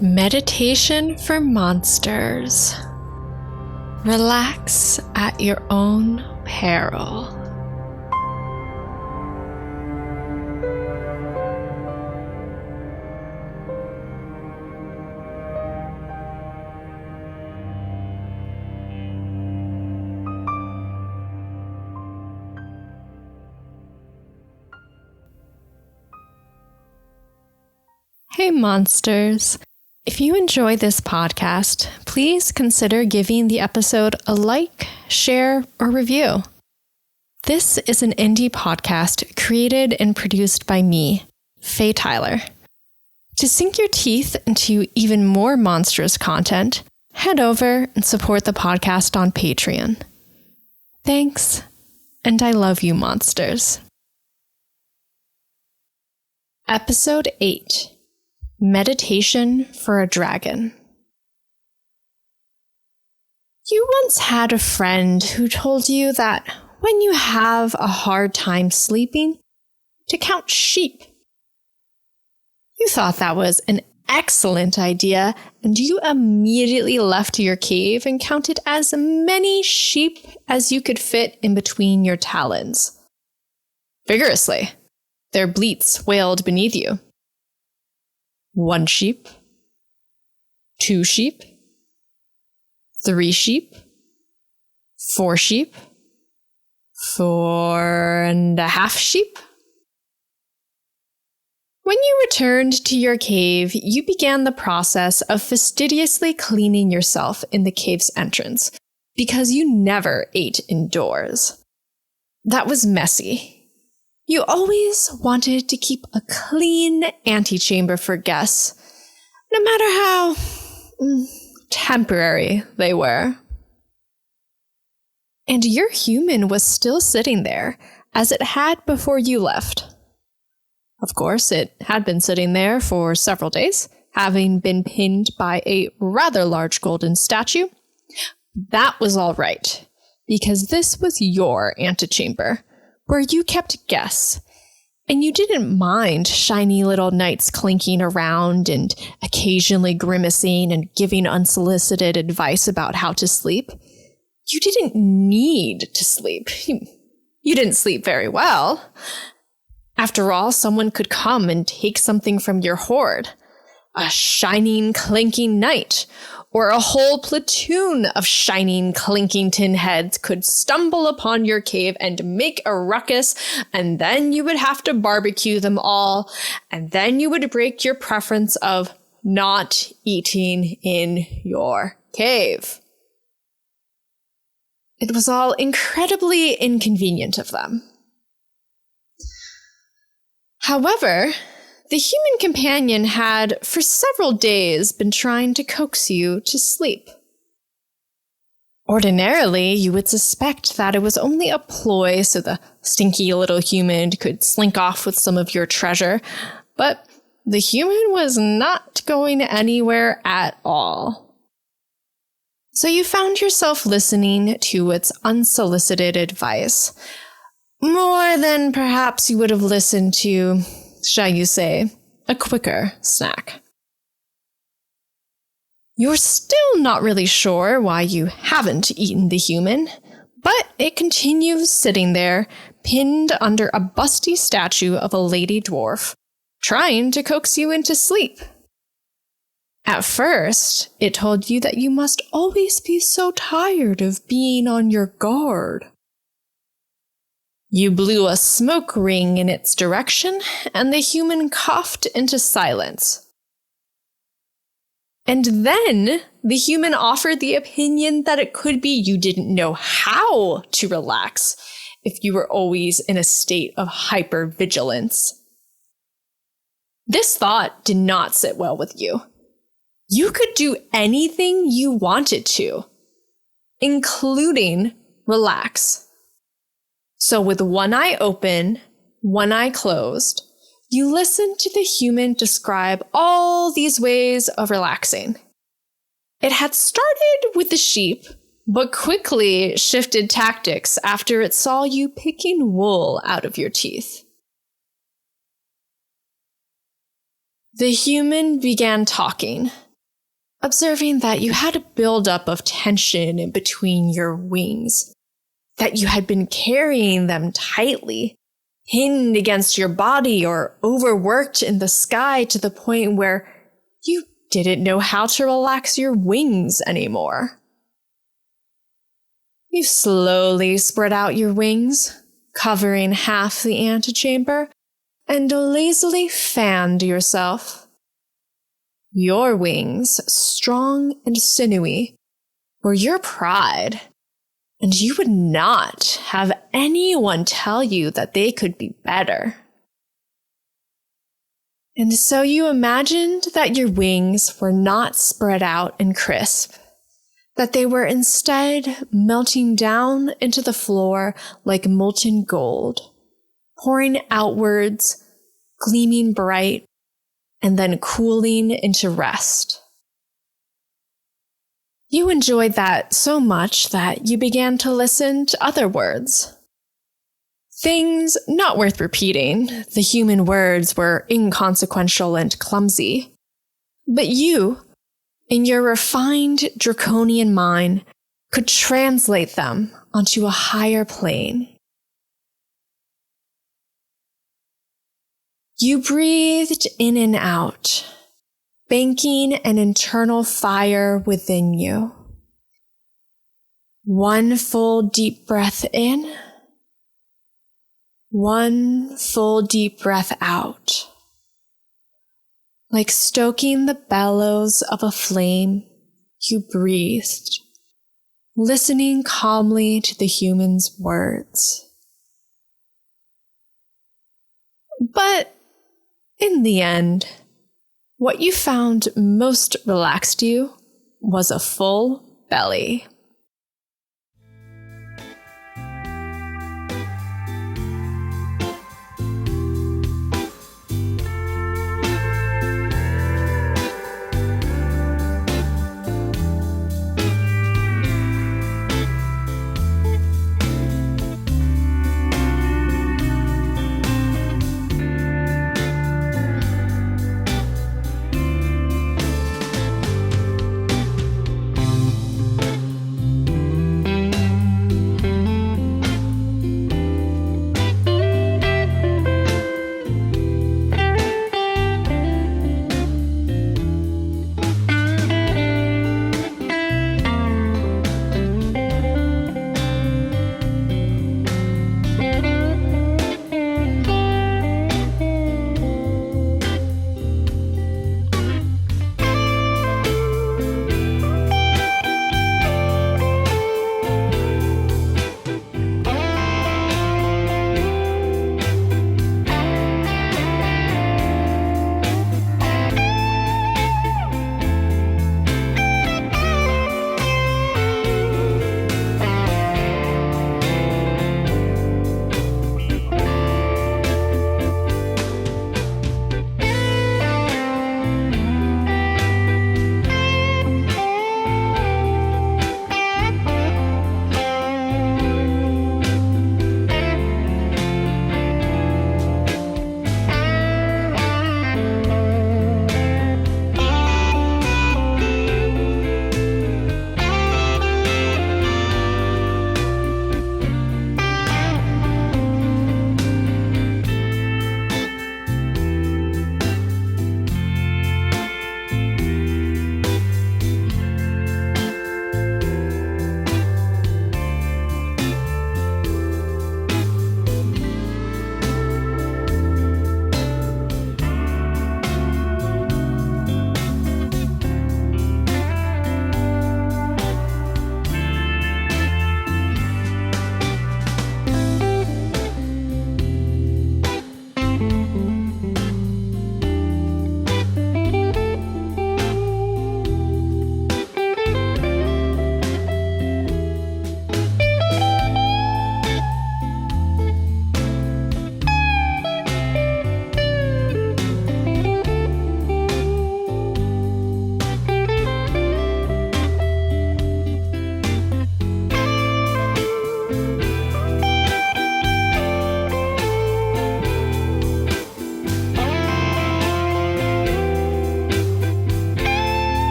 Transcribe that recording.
Meditation for monsters. Relax at your own peril. Hey monsters! If you enjoy this podcast, please consider giving the episode a like, share, or review. This is an indie podcast created and produced by me, Faye Tyler. To sink your teeth into even more monstrous content, head over and support the podcast on Patreon. Thanks, and I love you, monsters. Episode 8. Meditation for a Dragon. You once had a friend who told you that when you have a hard time sleeping, to count sheep. You thought that was an excellent idea, and you immediately left your cave and counted as many sheep as you could fit in between your talons. Vigorously, their bleats wailed beneath you. 1 sheep, 2 sheep, 3 sheep, 4 sheep, 4.5 sheep. When you returned to your cave, you began the process of fastidiously cleaning yourself in the cave's entrance, because you never ate indoors. That was messy. You always wanted to keep a clean antechamber for guests, no matter how temporary they were. And your human was still sitting there, as it had before you left. Of course, it had been sitting there for several days, having been pinned by a rather large golden statue. That was all right, because this was your antechamber, where you kept guests, and you didn't mind shiny little knights clinking around and occasionally grimacing and giving unsolicited advice about how to sleep. You didn't need to sleep. You didn't sleep very well. After all, someone could come and take something from your hoard. A shining, clinking knight, or a whole platoon of shining, clinking tin heads could stumble upon your cave and make a ruckus, and then you would have to barbecue them all, and then you would break your preference of not eating in your cave. It was all incredibly inconvenient of them. However, the human companion had, for several days, been trying to coax you to sleep. Ordinarily, you would suspect that it was only a ploy so the stinky little human could slink off with some of your treasure, but the human was not going anywhere at all. So you found yourself listening to its unsolicited advice, more than perhaps you would have listened to, shall you say, a quicker snack. You're still not really sure why you haven't eaten the human, but it continues sitting there, pinned under a busty statue of a lady dwarf, trying to coax you into sleep. At first, it told you that you must always be so tired of being on your guard. You blew a smoke ring in its direction, and the human coughed into silence. And then the human offered the opinion that it could be you didn't know how to relax if you were always in a state of hypervigilance. This thought did not sit well with you. You could do anything you wanted to, including relax. So with one eye open, one eye closed, you listened to the human describe all these ways of relaxing. It had started with the sheep, but quickly shifted tactics after it saw you picking wool out of your teeth. The human began talking, observing that you had a buildup of tension in between your wings, that you had been carrying them tightly, pinned against your body or overworked in the sky to the point where you didn't know how to relax your wings anymore. You slowly spread out your wings, covering half the antechamber, and lazily fanned yourself. Your wings, strong and sinewy, were your pride, and you would not have anyone tell you that they could be better. And so you imagined that your wings were not spread out and crisp, that they were instead melting down into the floor like molten gold, pouring outwards, gleaming bright, and then cooling into rest. You enjoyed that so much that you began to listen to other words. Things not worth repeating, the human words were inconsequential and clumsy. But you, in your refined draconian mind, could translate them onto a higher plane. You breathed in and out, banking an internal fire within you. One full deep breath in, one full deep breath out. Like stoking the bellows of a flame, you breathed, listening calmly to the human's words. But in the end, what you found most relaxed you was a full belly.